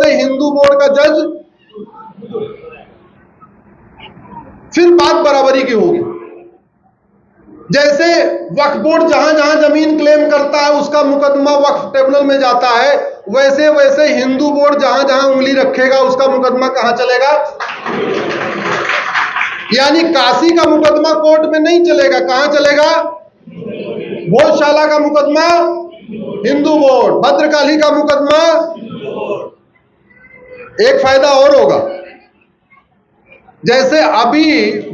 वैसे हिंदू बोर्ड का जज, फिर बात बराबरी की होगी। जैसे वक्फ बोर्ड जहां जहां जमीन क्लेम करता है उसका मुकदमा वक्फ ट्रिब्यूनल में जाता है, वैसे वैसे हिंदू बोर्ड जहां जहां उंगली रखेगा उसका मुकदमा कहां चलेगा? यानी काशी का मुकदमा कोर्ट में नहीं चलेगा, कहां चलेगा? भोजशाला का मुकदमा हिंदू बोर्ड, भद्रकाली का मुकदमा। एक फायदा और होगा, जैसे अभी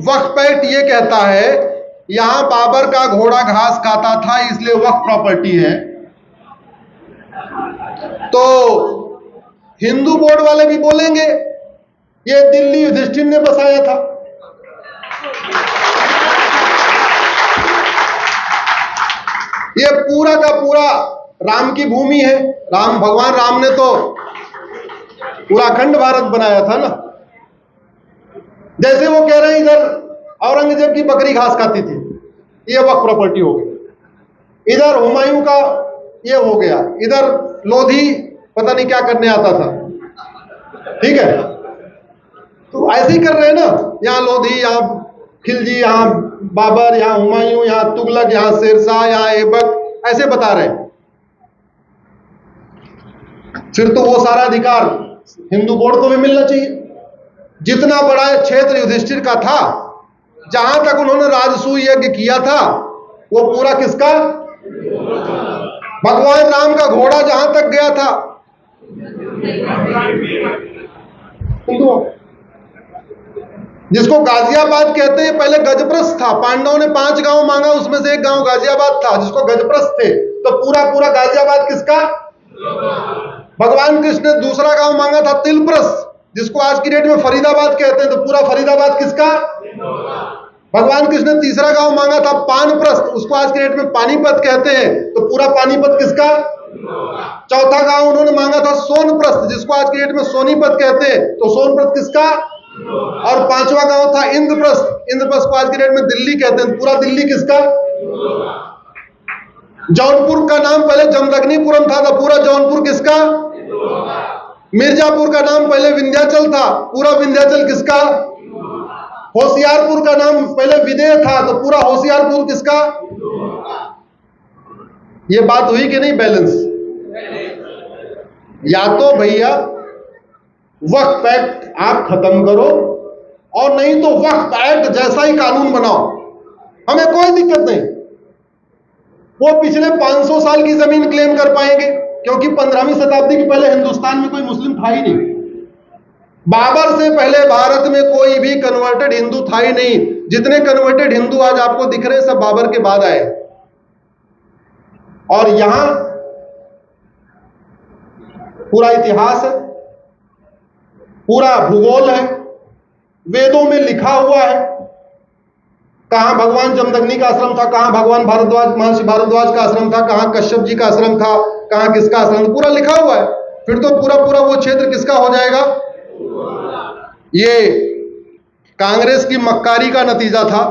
वक्फ एक्ट ये कहता है यहां बाबर का घोड़ा घास खाता था इसलिए वक्फ प्रॉपर्टी है, तो हिंदू बोर्ड वाले भी बोलेंगे ये दिल्ली युधिष्ठिर ने बसाया था। ये पूरा का पूरा राम की भूमि है, भगवान राम ने तो पूरा अखंड भारत बनाया था ना। जैसे वो कह रहे हैं इधर औरंगजेब की बकरी घास खाती थी, ये वक्फ प्रॉपर्टी हो गई। इधर हुमायूं का ये हो गया, इधर लोधी पता नहीं क्या करने आता था, ठीक है। तो ऐसे ही कर रहे हैं ना, यहां लोधी, यहां खिलजी, यहां बाबर, यहां हुमायूं, यहां तुगलक, यहां शेरशाह, यहां ऐबक, ऐसे बता रहे हैं। फिर तो वो सारा अधिकार हिंदू बोर्ड को भी मिलना चाहिए। जितना बड़ा क्षेत्र युधिष्ठिर का था, जहां तक उन्होंने राजसूय यज्ञ किया था, वो पूरा किसका? भगवान राम का घोड़ा जहां तक गया था, जिसको गाजियाबाद कहते हैं, पहले गजप्रस्थ था। पांडवों ने 5 गांव मांगा, उसमें से एक गांव गाजियाबाद था, जिसको गजप्रस्थ थे। तो पूरा पूरा गाजियाबाद किसका? भगवान कृष्ण ने दूसरा गांव मांगा था तिलप्रस्थ, जिसको आज की डेट में फरीदाबाद कहते हैं, तो पूरा फरीदाबाद किसका? भगवान कृष्ण ने तीसरा गांव मांगा था पानप्रस्थ, उसको आज की डेट में पानीपत कहते हैं, तो पूरा पानीपत किसका? चौथा गांव उन्होंने मांगा था सोनप्रस्थ, जिसको आज की डेट में सोनीपत कहते हैं, तो सोनप्रस्थ किसका? और 5वां गांव था इंद्रप्रस्थ, इंद्रप्रस्थ को आज की डेट में दिल्ली कहते हैं, पूरा दिल्ली किसका? जौनपुर का नाम पहले जमदग्निपुरम था, तो पूरा जौनपुर किसका? मिर्जापुर का नाम पहले विंध्याचल था, पूरा विंध्याचल किसका? होशियारपुर का नाम पहले विदेह था, तो पूरा होशियारपुर किसका? ये बात हुई कि नहीं? बैलेंस। या तो भैया वक्फ एक्ट आप खत्म करो, और नहीं तो वक्फ एक्ट जैसा ही कानून बनाओ, हमें कोई दिक्कत नहीं। वो पिछले 500 साल की जमीन क्लेम कर पाएंगे, क्योंकि 15वीं शताब्दी के पहले हिंदुस्तान में कोई मुस्लिम था ही नहीं। बाबर से पहले भारत में कोई भी कन्वर्टेड हिंदू था ही नहीं। जितने कन्वर्टेड हिंदू आज आपको दिख रहे हैं सब बाबर के बाद आए। और यहां पूरा इतिहास है, पूरा भूगोल है, वेदों में लिखा हुआ है, कहां भगवान जमदग्नि का आश्रम था, कहां भगवान भारद्वाज, महर्षि भारद्वाज का आश्रम था, कहां कश्यप जी का आश्रम था, कहां किसका आश्रम था, पूरा लिखा हुआ है। फिर तो पूरा पूरा वो क्षेत्र किसका हो जाएगा? ये कांग्रेस की मक्कारी का नतीजा था।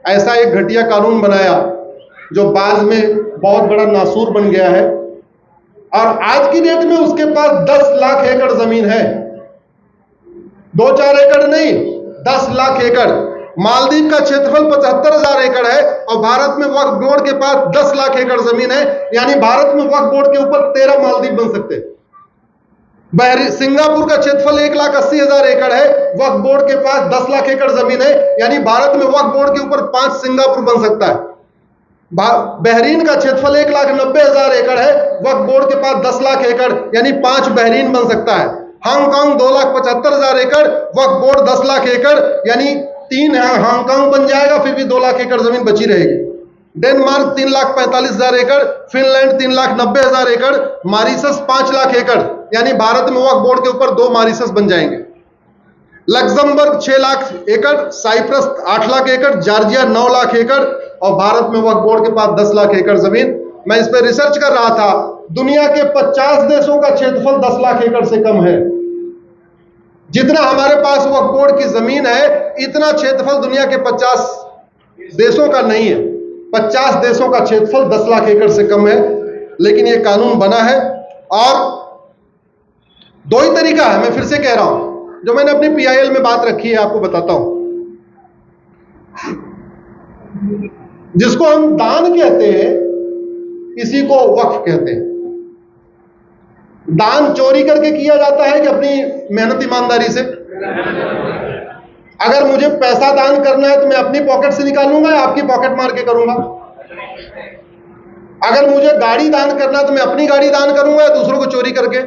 ऐसा एक घटिया कानून बनाया जो बाद में बहुत बड़ा नासूर बन गया है, और आज की डेट में उसके पास 10 लाख एकड़ जमीन है। 2-4 एकड़ नहीं, 10 लाख एकड़। मालदीव का क्षेत्रफल 75,000 एकड़ है, और भारत में वक्फ बोर्ड के पास 10 लाख एकड़ जमीन है। यानी भारत में वक्फ बोर्ड के ऊपर 13 मालदीव बन सकते हैं। सिंगापुर का क्षेत्रफल 1,80,000 एकड़ है, वक्फ बोर्ड के पास 10 लाख एकड़ जमीन है। यानी भारत में वक्फ बोर्ड के ऊपर 5 सिंगापुर बन सकता है। बहरीन का क्षेत्रफल 1,90,000 एकड़ है, वक्फ बोर्ड के पास 10 लाख एकड़, यानी 5 बहरीन बन सकता है। हांगकांग 2,75,000 एकड़, वक्फ बोर्ड 10 लाख एकड़, यानी 3 हांगकांग बन जाएगा, फिर भी 2 लाख एकड़ जमीन बची रहेगी। डेनमार्क 3,45,000 एकड़, फिनलैंड 3,90,000 एकड़, मॉरिशस 5 लाख एकड़, यानी भारत में वक्फ बोर्ड के ऊपर 2 मॉरिशस बन जाएंगे। लग्जमबर्ग 6 लाख एकड़, साइप्रस 8 लाख एकड़, जॉर्जिया 9 लाख एकड़, और भारत में वक्फ बोर्ड के पास 10 लाख एकड़ जमीन। मैं इस पर रिसर्च कर रहा था, दुनिया के 50 देशों का क्षेत्रफल 10 लाख एकड़ से कम है। जितना हमारे पास वक्फ बोर्ड की जमीन है, इतना क्षेत्रफल दुनिया के 50 देशों का नहीं है। 50 देशों का क्षेत्रफल 10 लाख एकड़ से कम है। लेकिन यह कानून बना है, और दो ही तरीका है, मैं फिर से कह रहा हूं, जो मैंने अपनी PIL में बात रखी है आपको बताता हूं। जिसको हम दान कहते हैं, इसी को वक्फ कहते हैं। दान चोरी करके किया जाता है कि अपनी मेहनत ईमानदारी से? अगर मुझे पैसा दान करना है तो मैं अपनी पॉकेट से निकालूंगा या आपकी पॉकेट मार के करूंगा? अगर मुझे गाड़ी दान करना है तो मैं अपनी गाड़ी दान करूंगा या दूसरों को चोरी करके?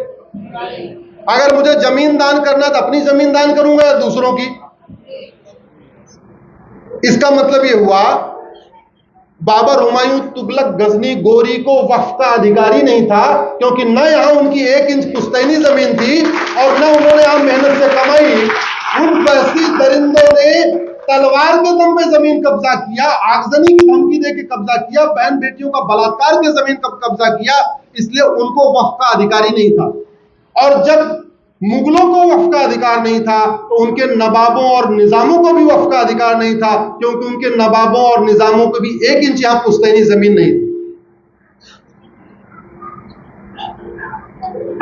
अगर मुझे जमीन दान करना है तो अपनी जमीन दान करूंगा या दूसरों की? इसका मतलब यह हुआ, बाबर, हुमायूं, तुगलक, गजनी, गोरी को वक्फ का अधिकारी नहीं था, क्योंकि न यहां उनकी 1 इंच पुश्तैनी जमीन थी और न उन्होंने यहां मेहनत से कमाई। उन वैसी दरिंदों ने तलवार के दम पे जमीन कब्जा किया, आगजनी की धमकी देके कब्जा किया, बहन बेटियों का बलात्कार के जमीन कब्जा किया, इसलिए उनको वक्फ का अधिकारी नहीं था। और जब मुगलों को वक्फ का अधिकार नहीं था तो उनके नवाबों और निजामों को भी वक्फ का अधिकार नहीं था, क्योंकि उनके नवाबों और निजामों को भी 1 इंच यहां पुश्तैनी जमीन नहीं थी।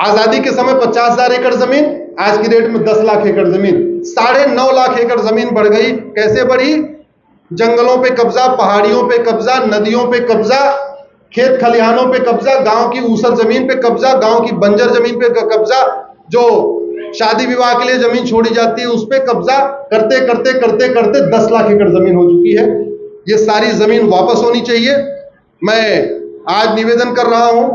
आजादी के समय 50,000 एकड़ जमीन, आज की डेट में 10 लाख एकड़ जमीन, 9.5 लाख एकड़ जमीन बढ़ गई। कैसे बढ़ी? जंगलों पे कब्जा, पहाड़ियों पे कब्जा, नदियों पे कब्जा, खेत खलिहानों पे कब्जा, गांव की ऊसर जमीन पे कब्जा, गांव की बंजर जमीन पे कब्जा, जो शादी विवाह के लिए जमीन छोड़ी जाती है उस पे कब्जा करते करते करते करते 10 लाख एकड़ जमीन हो चुकी है। ये सारी जमीन वापस होनी चाहिए। मैं आज निवेदन कर रहा हूं,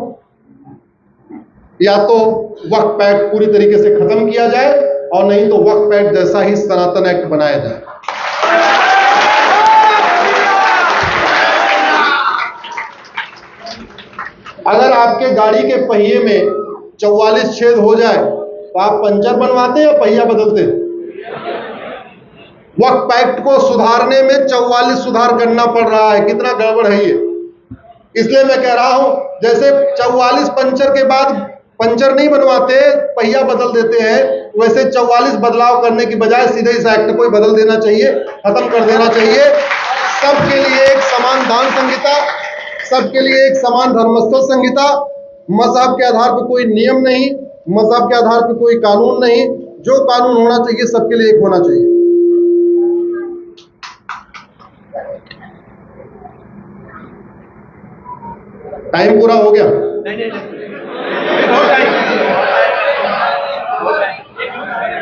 या तो वक्फ एक्ट पूरी तरीके से खत्म किया जाए और नहीं तो वक्फ एक्ट जैसा ही सनातन एक्ट बनाया जाए। अगर आपके गाड़ी के पहिए में 44 छेद हो जाए तो आप पंचर बनवाते या पहिया बदलते? वक्फ एक्ट को सुधारने में 44 सुधार करना पड़ रहा है। कितना गड़बड़ है ये। इसलिए मैं कह रहा हूं, जैसे 44 पंचर के बाद पंचर नहीं बनवाते, पहिया बदल देते हैं, वैसे 44 बदलाव करने की बजाय सीधे इस एक्ट को ही बदल देना चाहिए, खत्म कर देना चाहिए। सबके लिए एक समान दान संहिता, सबके लिए एक समान धर्मस्थल संहिता, मजहब के आधार पर कोई नियम नहीं, मजहब के आधार पर कोई कानून नहीं, जो कानून होना चाहिए सबके लिए एक होना चाहिए। टाइम पूरा हो गया?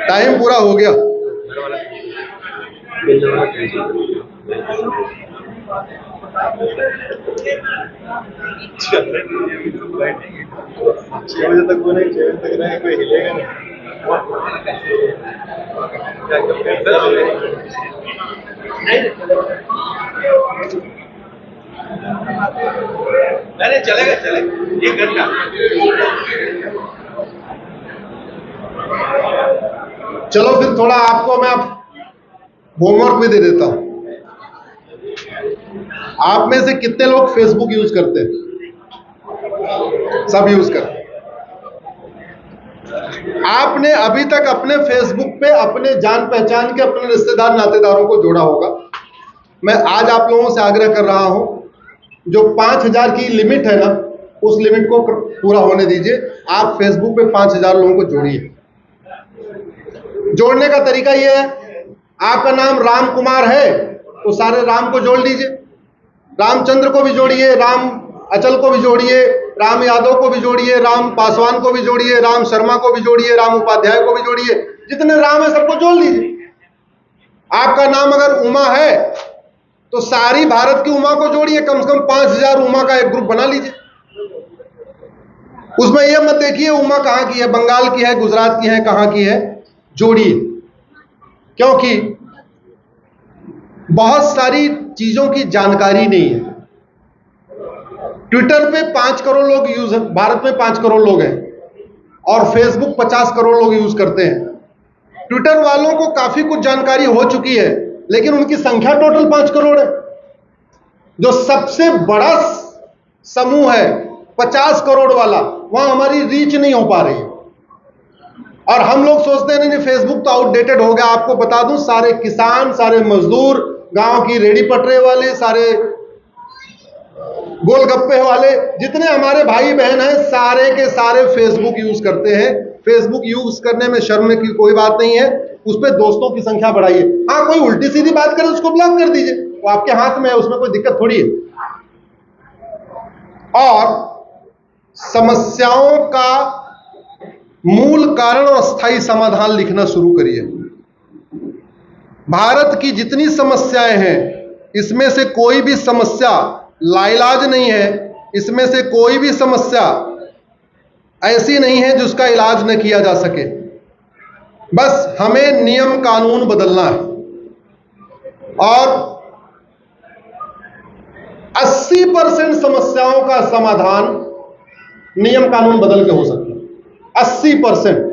टाइम पूरा हो गया। छह बजे तक वो नहीं, 6 बजे तक रहे, कोई हिलेगा नहीं। अरे चलेगा, चलेगा 1 घंटा। चलो फिर थोड़ा आपको मैं होमवर्क भी दे देता हूं। आप में से कितने लोग फेसबुक यूज करते हैं? सब यूज करते हैं। आपने अभी तक अपने फेसबुक पे अपने जान पहचान के अपने रिश्तेदार नातेदारों को जोड़ा होगा। मैं आज आप लोगों से आग्रह कर रहा हूं, जो 5000 की लिमिट है ना, उस लिमिट को पूरा होने दीजिए। आप फेसबुक पे 5000 लोगों को जोड़िए। जोड़ने का तरीका यह है, आपका नाम राम कुमार है तो सारे राम को जोड़ लीजिए, रामचंद्र को भी जोड़िए, राम अचल को भी जोड़िए, राम यादव को भी जोड़िए, राम पासवान को भी जोड़िए, राम शर्मा को भी जोड़िए, राम उपाध्याय को भी जोड़िए, जितने राम है सबको जोड़ लीजिए। आपका नाम अगर उमा है तो सारी भारत की उमा को जोड़िए, कम से कम 5000 उमा का एक ग्रुप बना लीजिए। उसमें यह मत देखिए उमा कहां की है, बंगाल की है, गुजरात की है, कहां की है, जोड़िए। क्योंकि बहुत सारी चीजों की जानकारी नहीं है। ट्विटर पे 5 करोड़ लोग यूज, भारत में 5 करोड़ लोग हैं और फेसबुक 50 करोड़ लोग यूज करते हैं। ट्विटर वालों को काफी कुछ जानकारी हो चुकी है, लेकिन उनकी संख्या टोटल 5 करोड़ है। जो सबसे बड़ा समूह है 50 करोड़ वाला, वहां हमारी रीच नहीं हो पा रही है। और हम लोग सोचते हैं नहीं फेसबुक तो आउटडेटेड हो गया। आपको बता दूं, सारे किसान, सारे मजदूर, गांव की रेडी पटरे वाले, सारे गोलगप्पे वाले, जितने हमारे भाई बहन हैं, सारे के सारे फेसबुक यूज करते हैं। फेसबुक यूज करने में शर्म की कोई बात नहीं है, उस पर दोस्तों की संख्या बढ़ाइए। हाँ, कोई उल्टी सीधी बात करे उसको ब्लॉक कर दीजिए, वो आपके हाथ में है, उसमें कोई दिक्कत थोड़ी है। और समस्याओं का मूल कारण और स्थायी समाधान लिखना शुरू करिए। भारत की जितनी समस्याएं हैं, इसमें से कोई भी समस्या लाइलाज नहीं है, इसमें से कोई भी समस्या ऐसी नहीं है जिसका इलाज न किया जा सके। बस हमें नियम कानून बदलना है और 80% समस्याओं का समाधान नियम कानून बदल के हो सकता है। 80%।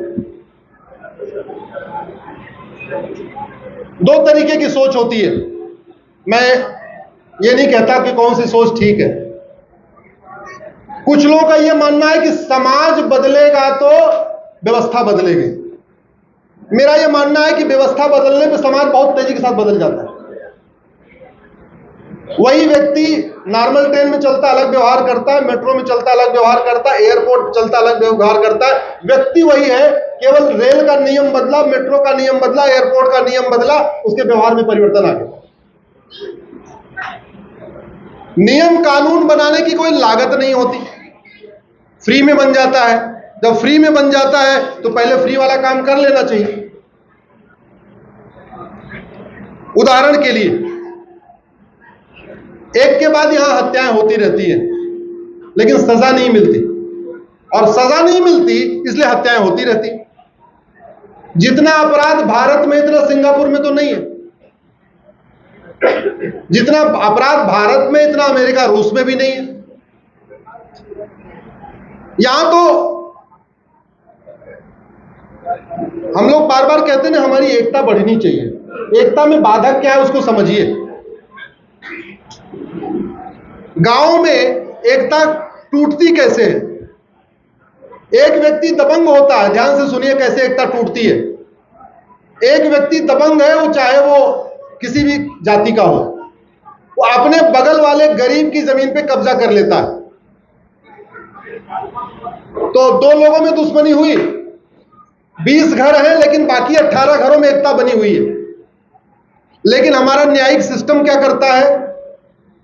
दो तरीके की सोच होती है। मैं ये नहीं कहता कि कौन सी सोच ठीक है। कुछ लोगों का यह मानना है कि समाज बदलेगा तो व्यवस्था बदलेगी। मेरा यह मानना है कि व्यवस्था बदलने पर समाज बहुत तेजी के साथ बदल जाता है। वही व्यक्ति नॉर्मल ट्रेन में चलता अलग व्यवहार करता है, मेट्रो में चलता अलग व्यवहार करता है, एयरपोर्ट चलता अलग व्यवहार करता है। व्यक्ति वही है, केवल रेल का नियम बदला, मेट्रो का नियम बदला, एयरपोर्ट का नियम बदला, उसके व्यवहार में परिवर्तन आ गया। नियम कानून बनाने की कोई लागत नहीं होती, फ्री में बन जाता है। जब फ्री में बन जाता है तो पहले फ्री वाला काम कर लेना चाहिए। उदाहरण के लिए, एक के बाद यहां हत्याएं होती रहती हैं, लेकिन सजा नहीं मिलती, और सजा नहीं मिलती इसलिए हत्याएं होती रहती। जितना अपराध भारत में इतना सिंगापुर में तो नहीं है। जितना अपराध भारत में इतना अमेरिका रूस में भी नहीं है। यहां तो हम लोग बार बार कहते हैं ना, हमारी एकता बढ़नी चाहिए। एकता में बाधक क्या है उसको समझिए। गांव में एकता टूटती कैसे है? एक व्यक्ति दबंग होता है, ध्यान से सुनिए कैसे एकता टूटती है। एक व्यक्ति दबंग है, वो चाहे वो किसी भी जाति का हो, वो अपने बगल वाले गरीब की जमीन पे कब्जा कर लेता है, तो दो लोगों में दुश्मनी हुई। 20 घर हैं लेकिन बाकी 18 घरों में एकता बनी हुई है। लेकिन हमारा न्यायिक सिस्टम क्या करता है?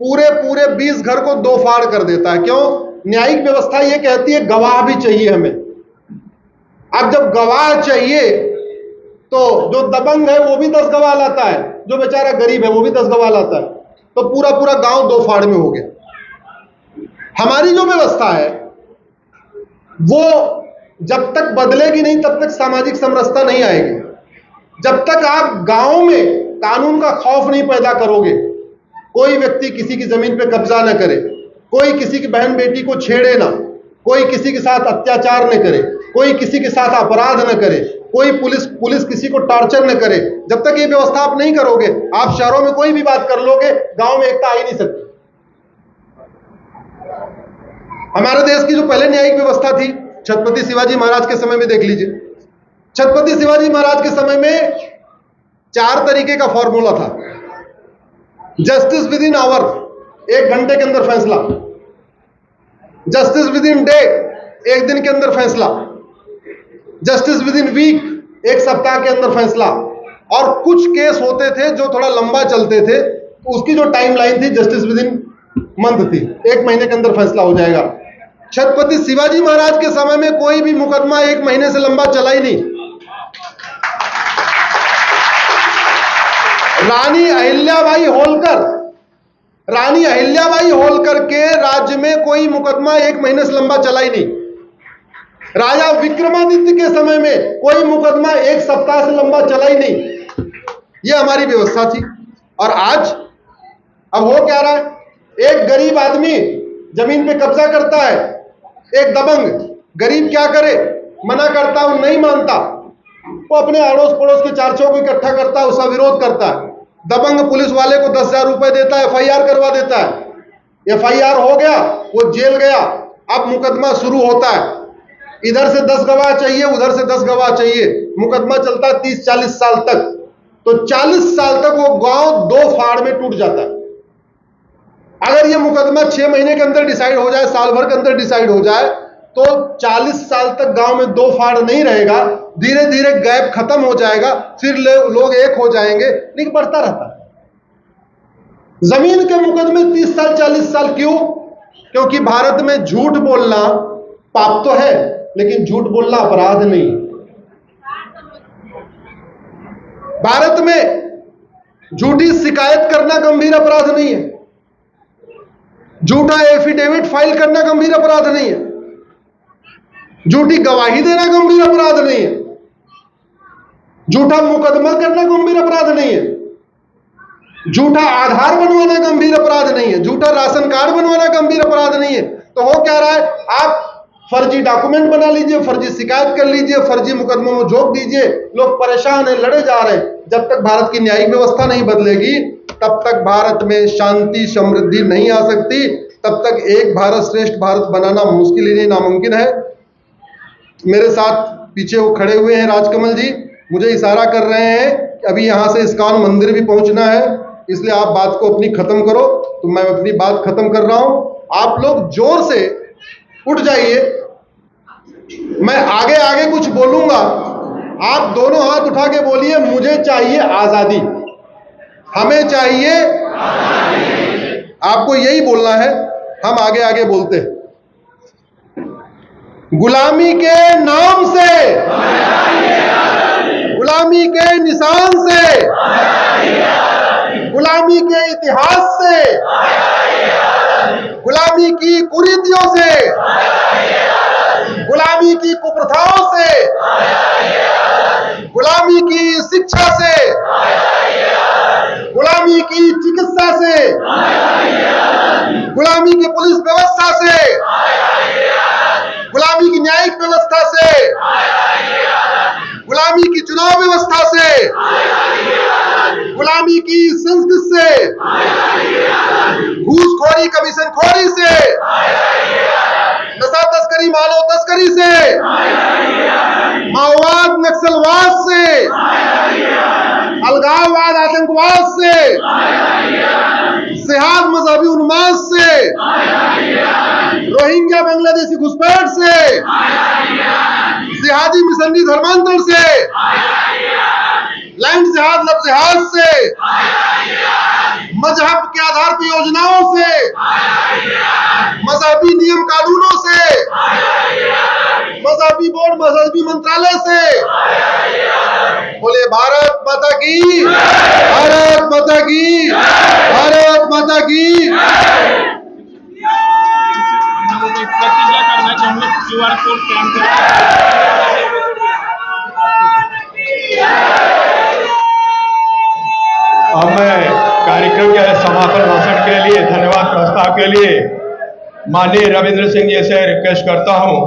पूरे 20 घर को दो फाड़ कर देता है। क्यों? न्यायिक व्यवस्था यह कहती है गवाह भी चाहिए हमें। अब जब गवाह चाहिए तो जो दबंग है वो भी 10 गवाह लाता है, जो बेचारा गरीब है वो भी 10 गवाह लाता है, तो पूरा गांव दो फाड़ में हो गया। हमारी जो व्यवस्था है वो जब तक बदलेगी नहीं तब तक सामाजिक समरसता नहीं आएगी। जब तक आप गांव में कानून का खौफ नहीं पैदा करोगे, कोई व्यक्ति किसी की जमीन पे कब्जा न करे, कोई किसी की बहन बेटी को छेड़े ना, कोई किसी के साथ अत्याचार न करे, कोई किसी के साथ अपराध न करे, कोई पुलिस किसी को टॉर्चर न करे, जब तक ये व्यवस्था आप नहीं करोगे, आप शहरों में कोई भी बात कर लोगे, गांव में एकता आ ही नहीं सकती। हमारे देश की जो पहले न्यायिक व्यवस्था थी, छत्रपति शिवाजी महाराज के समय में देख लीजिए। छत्रपति शिवाजी महाराज के समय में 4 तरीके का फॉर्मूला था। जस्टिस विद इन आवर, 1 घंटे के अंदर फैसला। जस्टिस विद इन डे, 1 दिन के अंदर फैसला। जस्टिस विद इन वीक, 1 सप्ताह के अंदर फैसला। और कुछ केस होते थे जो थोड़ा लंबा चलते थे, तो उसकी जो टाइमलाइन थी जस्टिस विद इन मंथ थी, 1 महीने के अंदर फैसला हो जाएगा। छत्रपति शिवाजी महाराज के समय में कोई भी मुकदमा 1 महीने से लंबा चला ही नहीं। रानी अहिल्याबाई होलकर के राज्य में कोई मुकदमा 1 महीने से लंबा चला ही नहीं। राजा विक्रमादित्य के समय में कोई मुकदमा 1 सप्ताह से लंबा चला ही नहीं। यह हमारी व्यवस्था थी। और आज अब हो क्या रहा है? एक गरीब आदमी जमीन पे कब्जा करता है, एक दबंग। गरीब क्या करे? मना करता है, वो नहीं मानता, वो अपने अड़ोस पड़ोस के 4 को इकट्ठा करता है, उसका विरोध करता है। दबंग पुलिस वाले को 10,000 रुपए देता है, FIR करवा देता है। FIR हो गया, वो जेल गया। अब मुकदमा शुरू होता है, इधर से 10 गवाह चाहिए, उधर से 10 गवाह चाहिए। मुकदमा चलता है 30-40 साल तक। तो 40 साल तक वो गांव 2 फाड़ में टूट जाता है। अगर ये मुकदमा 6 महीने के अंदर डिसाइड हो जाए, साल भर के अंदर डिसाइड हो जाए, तो 40 साल तक गांव में दो फाड़ नहीं रहेगा, धीरे धीरे गैप खत्म हो जाएगा, फिर लोग एक हो जाएंगे, लेकिन बढ़ता रहता है। जमीन के मुकदमे 30 साल 40 साल क्यों? क्योंकि भारत में झूठ बोलना पाप तो है, लेकिन झूठ बोलना अपराध नहीं। भारत में झूठी शिकायत करना गंभीर अपराध नहीं है, झूठा एफिडेविट फाइल करना गंभीर अपराध नहीं है, झूठी गवाही देना गंभीर अपराध नहीं है, झूठा मुकदमा करना गंभीर अपराध नहीं है, झूठा आधार बनवाना गंभीर अपराध नहीं है, झूठा राशन कार्ड बनवाना गंभीर अपराध नहीं है। तो हो क्या रहा है, आप फर्जी डॉक्यूमेंट बना लीजिए, फर्जी शिकायत कर लीजिए, फर्जी मुकदमों में झोंक दीजिए, लोग परेशान हैं, लड़े जा रहे हैं। जब तक भारत की न्यायिक व्यवस्था नहीं बदलेगी, तब तक भारत में शांति समृद्धि नहीं आ सकती, तब तक एक भारत श्रेष्ठ भारत बनाना मुश्किल ही नहीं, नामुमकिन है। मेरे साथ पीछे वो खड़े हुए हैं राजकमल जी, मुझे इशारा कर रहे हैं कि अभी यहां से इस्कॉन मंदिर भी पहुंचना है, इसलिए आप बात को अपनी खत्म करो। तो मैं अपनी बात खत्म कर रहा हूं, आप लोग जोर से उठ जाइए। मैं आगे आगे कुछ बोलूंगा, आप दोनों हाथ उठा के बोलिए, मुझे चाहिए आजादी, हमें चाहिए आजादी। आपको यही बोलना है, हम आगे आगे बोलते हैं। गुलामी के नाम से, गुलामी के निशान से, गुलामी के इतिहास से, गुलामी की कुरीतियों से, गुलामी की कुप्रथाओं से, गुलामी की शिक्षा से, गुलामी की चिकित्सा से, गुलामी की पुलिस व्यवस्था से, गुलामी की न्यायिक व्यवस्था से, गुलामी की चुनाव व्यवस्था से, गुलामी की संस्कृति से, घूसखोरी कमीशनखोरी से, नशा तस्करी मानव तस्करी से, माओवाद नक्सलवाद से, अलगाववाद आतंकवाद से, जिहाद मजहबी उन्माद से, रोहिंग्या बांग्लादेशी घुसपैठ से, जिहादी मिशनरी धर्मांतरण से, लैंड जिहाद लब जिहाद से, मजहब के आधार पर योजनाओं से, मजहबी नियम कानूनों से, मजहबी बोर्ड मजहबी मंत्रालय से। बोले भारत माता की, भारत माता की, भारत माता की। प्रतिज्ञा करना कि हम लोग QR कोड स्कैन अब मैं कार्यक्रम के समापन भाषण के लिए धन्यवाद प्रस्ताव के लिए माननीय रविंद्र सिंह जी से रिक्वेस्ट करता हूं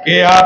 कि आप